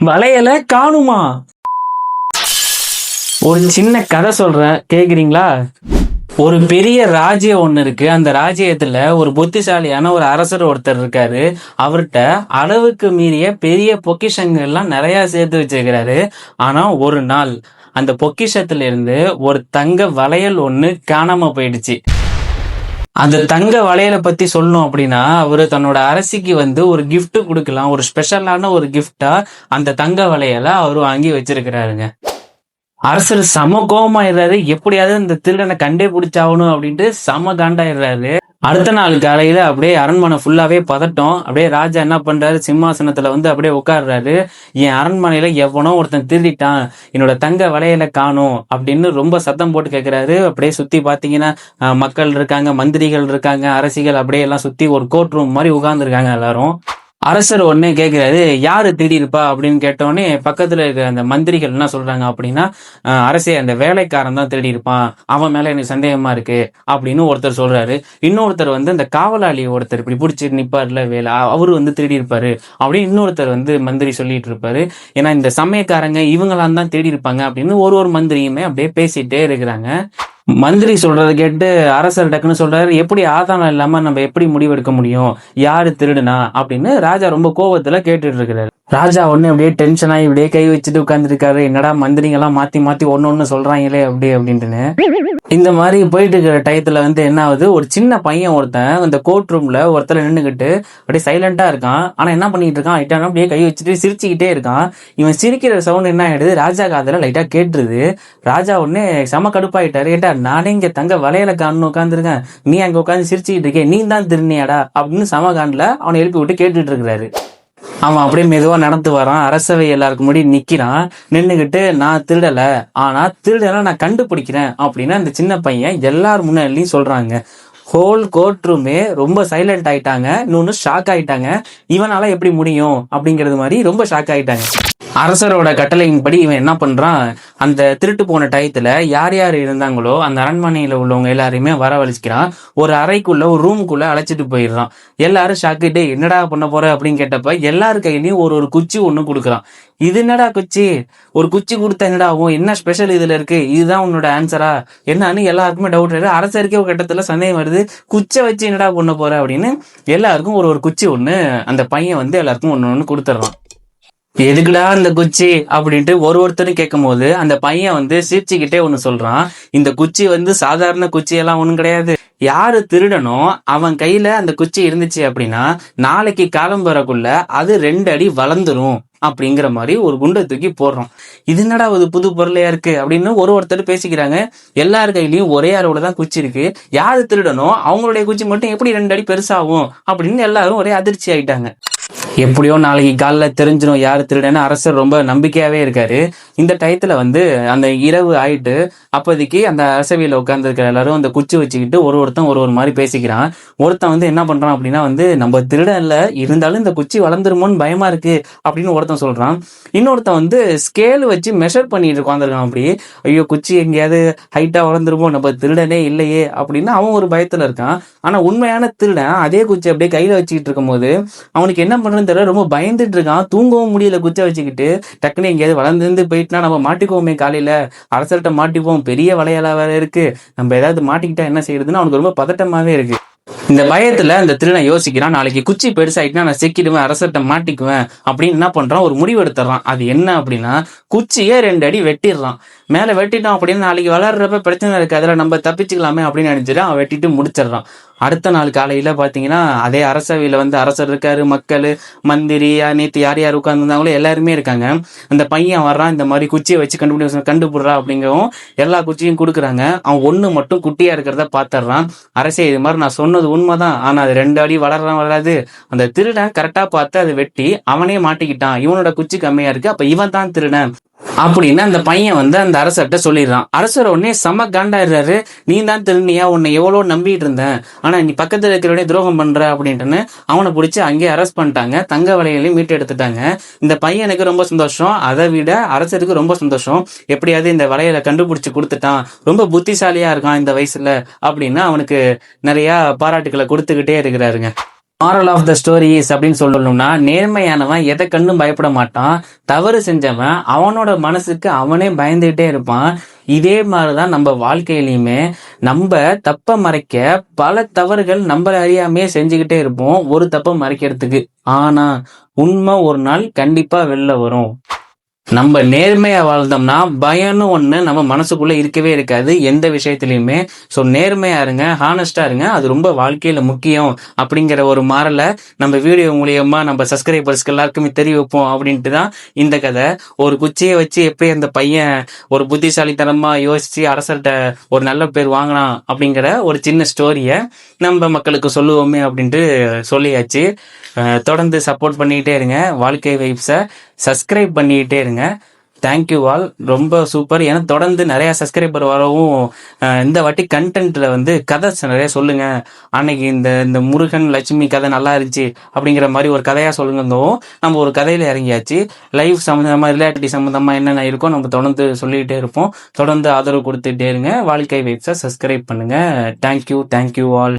வளையல காணுமா? ஒரு சின்ன கதை சொல்றேன், கேக்குறீங்களா? ஒரு பெரிய ராஜ்யம் ஒண்ணு இருக்கு. அந்த ராஜ்யத்துல ஒரு புத்திசாலியான ஒரு அரசர் ஒருத்தர் இருக்காரு. அவர்கிட்ட அளவுக்கு மீறிய பெரிய பொக்கிஷங்கள் எல்லாம் நிறைய சேர்த்து வச்சிருக்கிறாரு. ஆனா ஒரு நாள் அந்த பொக்கிஷத்துல இருந்து ஒரு தங்க வளையல் ஒண்ணு காணாம போயிடுச்சு. அந்த தங்க வளையல பத்தி சொல்லணும் அப்படின்னா, அவரு தன்னோட அரசிக்கு ஒரு gift குடுக்கலாம். ஒரு ஸ்பெஷலான ஒரு கிஃப்ட்டா அந்த தங்க வளையல அவரு வாங்கி வச்சிருக்கிறாருங்க. அரசர் செம கோவமாயிடுறாரு. எப்படியாவது இந்த திருடனை கண்டே பிடிச்சாகணும் அப்படின்ட்டு செம காண்டாயிடுறாரு. அடுத்த நாள் காலையில அப்படியே அரண்மனை ஃபுல்லாவே பதட்டம். அப்படியே ராஜா என்ன பண்றாரு, சிம்மாசனத்துல அப்படியே உட்கார்றாரு. என் அரண்மனையில எவனோ ஒருத்தன் திருடிட்டான், என்னோட தங்க வளையல காணோம் அப்படின்னு ரொம்ப சத்தம் போட்டு கேட்கிறாரு. அப்படியே சுத்தி பாத்தீங்கன்னா மக்கள் இருக்காங்க, மந்திரிகள் இருக்காங்க, அரசிகள் அப்படியே எல்லாம் சுத்தி ஒரு கோர்ட் ரூம் மாதிரி உட்கார்ந்து இருக்காங்க எல்லாரும். அரசர் உடனே கேட்கிறாரு, யாரு திருடியிருப்பா அப்படின்னு கேட்டோடனே பக்கத்துல இருக்கிற அந்த மந்திரிகள் என்ன சொல்றாங்க அப்படின்னா, அரசே அந்த வேலைக்காரன் தான் திருடியிருப்பான், அவன் மேல எனக்கு சந்தேகமா இருக்கு அப்படின்னு ஒருத்தர் சொல்றாரு. இன்னொருத்தர் அந்த காவலாளி ஒருத்தர் இப்படி பிடிச்சி நிப்பார்ல வேலை, அவரு திருடி இருப்பாரு அப்படின்னு இன்னொருத்தர் மந்திரி சொல்லிட்டு இருப்பாரு. ஏன்னா இந்த சமயக்காரங்க இவங்களாம் தான் திருடி இருப்பாங்க அப்படின்னு ஒரு மந்திரியுமே அப்படியே பேசிட்டே இருக்கிறாங்க. மந்திரி சொல்றதை கேட்டு அரசர் டக்குன்னு சொல்றாரு, எப்படி ஆதாரம் இல்லாம நம்ம எப்படி முடிவெடுக்க முடியும், யாரு திருடுனா அப்படின்னு ராஜா ரொம்ப கோபத்துல கேட்டுட்டு இருக்கிறாரு. ராஜா ஒண்ணு அப்படியே டென்ஷன் ஆகி இப்படியே கை வச்சுட்டு உட்கார்ந்துருக்காரு. என்னடா மந்திரிங்க எல்லாம் மாத்தி மாத்தி ஒன்னு சொல்றாங்களே அப்படி அப்படின்ட்டுன்னு. இந்த மாதிரி போயிட்டு இருக்கிற டயத்துல என்ன ஆகுது, ஒரு சின்ன பையன் ஒருத்தன் அந்த கோர்ட் ரூம்ல ஒருத்தர் நின்றுகிட்டு அப்படியே சைலண்டா இருக்கான். ஆனா என்ன பண்ணிட்டு இருக்கான், ஐட்டான அப்படியே கை வச்சுட்டு சிரிச்சுக்கிட்டே இருக்கான். இவன் சிரிக்கிற சவுண்ட் என்ன ஆயிடுது, ராஜா காதுல லைட்டா கேட்டுருது. ராஜா உடனே செம கடுப்பாயிட்டாரு. ஏட்டா நானே இங்க தங்க வளையல காணு உட்காந்துருக்கேன், நீ அங்க உட்காந்து சிரிச்சுக்கிட்டு இருக்கே, நீ தான் திருநியாடா அப்படின்னு செம காண்டில் அவனை எழுப்பி விட்டு கேட்டுட்டு இருக்கிறாரு. அவன் அப்படியே மெதுவா நடந்து வரான். அரசவை எல்லாருக்கும் முன்னாடி நிக்கிறான். நின்னுகிட்டு, நான் திருடல, ஆனா திருடல நான் கண்டுபிடிக்கிறேன் அப்படின்னு அந்த சின்ன பையன் எல்லாரும் முன்னாடியும் சொல்றாங்க. ஹோல் கோர்ட் ரூமே ரொம்ப சைலண்ட் ஆயிட்டாங்க. இன்னொன்னு ஷாக் ஆயிட்டாங்க. இவனால எப்படி முடியும் அப்படிங்கிறது மாதிரி ரொம்ப ஷாக் ஆயிட்டாங்க. அரசரோட கட்டளையின்படி இவன் என்ன பண்றான், அந்த திருட்டு போன டயத்துல யார் யார் இருந்தாங்களோ அந்த அரண்மனையில உள்ளவங்க எல்லாரையுமே வரவழைச்சிக்கிறான். ஒரு அறைக்குள்ள ஒரு ரூமுக்குள்ள அழைச்சிட்டு போயிடுறான். எல்லாரும் ஷாக்கிட்டு என்னடா பண்ண போற அப்படின்னு கேட்டப்ப எல்லாரு கையிலயும் ஒரு குச்சி ஒண்ணு கொடுக்குறான். இது என்னடா குச்சி, ஒரு குச்சி கொடுத்தா என்னடா ஆகும், என்ன ஸ்பெஷல் இதுல இருக்கு, இதுதான் உன்னோட ஆன்சரா என்னன்னு எல்லாருக்குமே டவுட் ஆயிடுது. அரசருக்கே ஒரு கட்டத்துல சந்தேகம் வருது, குச்சை வச்சு என்னடா பண்ண போற அப்படின்னு. எல்லாருக்கும் ஒரு குச்சி ஒண்ணு அந்த பையன் எல்லாருக்கும் ஒண்ணு கொடுத்துட்றான். எதுக்குடா இந்த குச்சி அப்படின்ட்டு ஒருத்தரும் கேட்கும் போது அந்த பையன் சிரிச்சுக்கிட்டே ஒண்ணு சொல்றான், இந்த குச்சி சாதாரண குச்சி எல்லாம் ஒண்ணும் கிடையாது, யாரு திருடனோ அவன் கையில அந்த குச்சி இருந்துச்சு அப்படின்னா நாளைக்கு காலம்பரக்குள்ள அது 2 அடி வளர்ந்துரும் அப்படிங்கிற மாதிரி ஒரு குண்டை தூக்கி போடுறோம். இது என்னடா ஒரு புது பொருளையா இருக்கு அப்படின்னு ஒருத்தர் பேசிக்கிறாங்க. எல்லார் கையிலயும் ஒரே அளவுல தான் குச்சி இருக்கு, யாரு திருடனோ அவங்களுடைய குச்சி மட்டும் எப்படி 2 அடி பெருசாகும் அப்படின்னு எல்லாரும் ஒரே அதிர்ச்சி ஆயிட்டாங்க. எப்படியோ நாளைக்கு காலைல தெரிஞ்சிடும் யாரு திருடன்னு அரசர் ரொம்ப நம்பிக்கையாவே இருக்காரு. இந்த டயத்துல அந்த இரவு ஆயிட்டு அப்போதைக்கு அந்த அரசவையில உட்கார்ந்து இருக்கிற எல்லாரும் அந்த குச்சி வச்சுக்கிட்டு ஒருத்தன் ஒரு மாதிரி பேசிக்கிறான். ஒருத்தன் என்ன பண்றான் அப்படின்னா, நம்ம திருட இல்ல, இருந்தாலும் இந்த குச்சி வளர்ந்துருமோன்னு பயமா இருக்கு அப்படின்னு ஒருத்தன் சொல்றான். இன்னொருத்தன் ஸ்கேல் வச்சு மெஷர் பண்ணிட்டு உட்காந்துருக்கான். அப்படி ஐயோ குச்சி எங்கேயாவது ஹைட்டா வளர்ந்துருமோ, நம்ம திருடனே இல்லையே அப்படின்னு அவன் ஒரு பயத்துல இருக்கான். ஆனா உண்மையான திருடன் அதே குச்சி அப்படியே கையில வச்சுக்கிட்டு இருக்கும் போது அவனுக்கு என்ன பண்றது தெரியல, ரொம்ப பயந்துட்டு இருக்கான். தூங்கவும் முடியல குச்சை வச்சுக்கிட்டு. டக்குனு எங்கேயாவது வளர்ந்து போயிட்டுனா நம்ம மாட்டிக்குவோமே, காலையில அரசர்கிட்ட மாட்டிப்போம், பெரிய வளையலா வேற இருக்கு, நம்ம ஏதாவது மாட்டிக்கிட்டா என்ன செய்யறதுன்னு அவனுக்கு ரொம்ப பதட்டமாவே இருக்கு. இந்த பயத்துல அந்த திருடன் யோசிக்கிறான், நாளைக்கு குச்சி பெருசாயிட்டுனா நான் சிக்கிடுவேன், அரசர்கிட்ட மாட்டிக்குவேன் அப்படின்னு என்ன பண்றான், ஒரு முடிவு எடுத்துறான். அது என்ன அப்படின்னா, குச்சியே 2 அடி வெட்டிடுறான். மேல வெட்டிட்டோம் அப்படின்னு நாளைக்கு வளர்றப்ப பிரச்சனை இருக்கு, அதில் நம்ம தப்பிச்சுக்கலாமே அப்படின்னு நினைச்சிட்டு அவன் வெட்டிட்டு முடிச்சிடறான். அடுத்த நாள் காலையில பாத்தீங்கன்னா அதே அரசவையில அரசர் இருக்காரு, மக்கள், மந்திரி, நேத்து யார் யார் உட்கார்ந்துருந்தாங்களோ எல்லாருமே இருக்காங்க. அந்த பையன் வர்றான், இந்த மாதிரி குச்சியை வச்சு கண்டுபிடுறா அப்படிங்கவும் எல்லா குச்சியும் கொடுக்குறாங்க. அவன் ஒண்ணு மட்டும் குட்டியா இருக்கிறத பாத்துறான். அரசே, இது மாதிரி நான் சொன்னது உண்மைதான், ஆனா அது 2 அடி வளராது, அந்த திருடன் கரெக்டா பார்த்து அதை வெட்டி அவனே மாட்டிக்கிட்டான், இவனோட குச்சி கம்மியா இருக்கு, அப்ப இவன் தான் திருடன் அப்படின்னு அந்த பையன் அந்த அரசர்கிட்ட சொல்லிடுறான். அரசர் உடனே செம காண்டாயிடுறாரு. நீ தான் திருநியா, உன்னை எவ்வளவு நம்பிட்டு இருந்தேன், ஆனா நீ பக்கத்துல இருக்கிறவனே துரோகம் பண்ற அப்படின்ட்டுன்னு அவனை பிடிச்சி அங்கேயே அரெஸ்ட் பண்ணிட்டாங்க. தங்க வளையலையும் மீட்டு எடுத்துட்டாங்க. இந்த பையனுக்கு ரொம்ப சந்தோஷம், அதை விட அரசருக்கு ரொம்ப சந்தோஷம். எப்படியாவது இந்த வளையலை கண்டுபிடிச்சு கொடுத்துட்டான், ரொம்ப புத்திசாலியா இருக்கான் இந்த வயசுல அப்படின்னு அவனுக்கு நிறைய பாராட்டுக்களை கொடுத்துக்கிட்டே இருக்கிறாருங்க. மாரல் ஆஃப் த ஸ்டோரிஸ் அப்படின்னு சொல்லணும்னா, நேர்மையானவன் எதை கண்டும் பயப்பட மாட்டான். தவறு செஞ்சவன் அவனோட மனசுக்கு அவனே பயந்துகிட்டே இருப்பான். இதே மாதிரிதான் நம்ம வாழ்க்கையிலுமே நம்ம தப்ப மறைக்க பல தவறுகள் நம்மள அறியாமையே செஞ்சுக்கிட்டே இருப்போம், ஒரு தப்ப மறைக்கிறதுக்கு. ஆனா உண்மை ஒரு நாள் கண்டிப்பா வெளில வரும். நம்ம நேர்மையா வாழ்ந்தோம்னா பயம்னு ஒண்ணு நம்ம மனசுக்குள்ள இருக்கவே இருக்காது எந்த விஷயத்திலயுமே. ஸோ நேர்மையா இருங்க, ஹானஸ்டா இருங்க, அது ரொம்ப வாழ்க்கையில முக்கியம் அப்படிங்கிற ஒரு மாறலை நம்ம வீடியோ மூலியமா நம்ம சப்ஸ்கிரைபர்ஸ்க்கு எல்லாருக்குமே தெரிய வைப்போம் அப்படின்ட்டு தான் இந்த கதை. ஒரு குச்சியை வச்சு எப்படி அந்த பையன் ஒரு புத்திசாலித்தனமா யோசிச்சு அரசர்கிட்ட ஒரு நல்ல பேர் வாங்கினான் அப்படிங்கிற ஒரு சின்ன ஸ்டோரியை நம்ம மக்களுக்கு சொல்லுவோமே அப்படின்ட்டு சொல்லியாச்சு. தொடர்ந்து சப்போர்ட் பண்ணிக்கிட்டே இருங்க. வாழ்க்கை வைப்ஸை சப்ஸ்கிரைப் பண்ணிக்கிட்டே இருங்க. Thank you all. ரொம்ப சூப்பர். ஏன்னா தொடர்ந்து நிறைய சப்ஸ்கிரைபர் வரவும் இந்த வாட்டி கண்டென்ட்ல வந்து கதை நிறைய சொல்லுங்க. அன்னைக்கு இந்த இந்த முருகன் லட்சுமி கதை நல்லா இருந்துச்சு அப்படிங்கிற மாதிரி ஒரு கதையா சொல்லுங்கவும் நம்ம ஒரு கதையில இறங்கியாச்சு. லைவ் சம்மந்தமா ரிலேட்டிவிட்டி சம்மந்தமா என்னென்ன இருக்கோ நம்ம தொடர்ந்து சொல்லிக்கிட்டே இருப்போம். தொடர்ந்து ஆதரவு கொடுத்துட்டே இருங்க. வாழ்க்கை வைப்ஸை சப்ஸ்கிரைப் பண்ணுங்க. Thank you all.